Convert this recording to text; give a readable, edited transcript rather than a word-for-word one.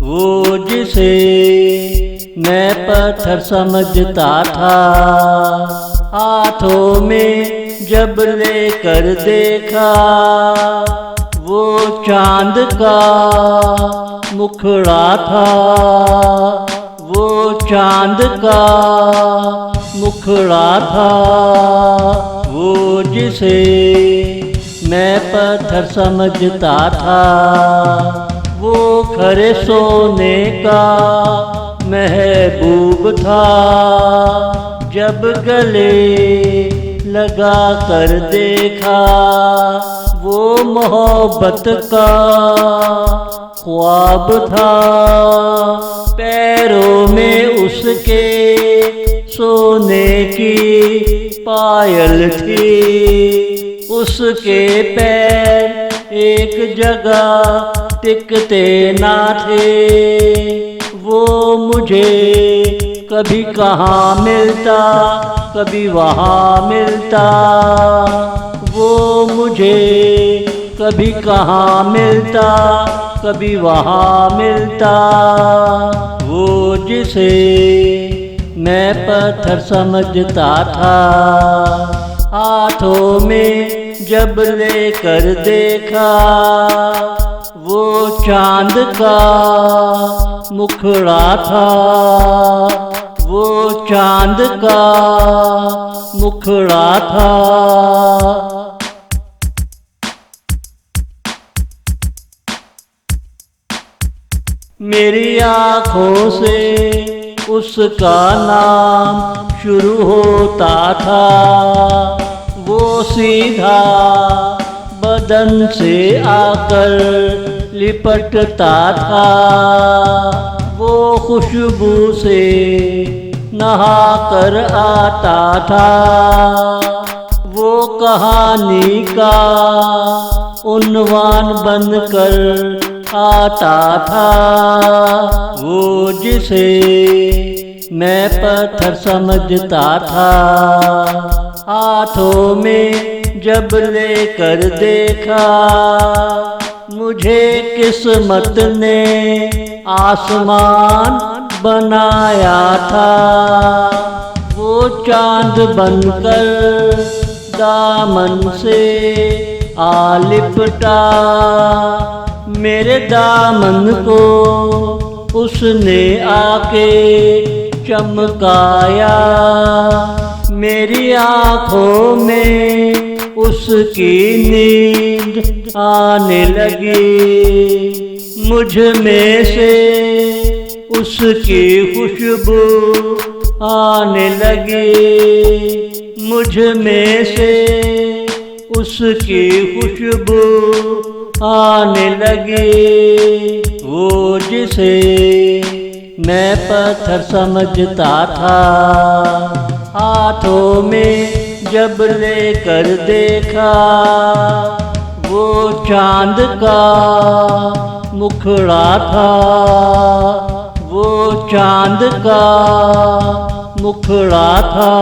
वो जिसे मैं पत्थर समझता था, हाथों में जब लेकर देखा, वो चांद का मुखड़ा था, वो चांद का मुखड़ा था। वो जिसे मैं पत्थर समझता था, वो खरे सोने का महबूब था। जब गले लगा कर देखा, वो मोहब्बत का ख्वाब था। पैरों में उसके सोने की पायल थी, उसके पैर एक जगह टिकते ना थे। वो मुझे कभी कहाँ मिलता, कभी वहाँ मिलता। वो मुझे कभी कहाँ मिलता, कभी वहाँ मिलता। वो जिसे मैं पत्थर समझता था, हाथों में जब लेकर देखा, वो चांद का मुखड़ा था, वो चांद का मुखड़ा था। मेरी आँखों से उसका नाम शुरू होता था, वो सीधा बदन से आकर लिपटता था। वो खुशबू से नहा कर आता था, वो कहानी का उन्वान बनकर आता था। वो जिसे मैं पत्थर समझता था, हाथों में जब लेकर देखा, मुझे किस्मत ने आसमान बनाया था। वो चांद बनकर दामन से आ लिपटा, मेरे दामन को उसने आके चमकाया। मेरी आँखों में उसकी नींद आने लगी, मुझ में से उसकी खुशबू आने लगी, मुझ में से उसकी खुशबू आने लगी। वो जिसे मैं पत्थर समझता था, हाथों में जब लेकर देखा, वो चांद का मुखड़ा था, वो चांद का मुखड़ा था।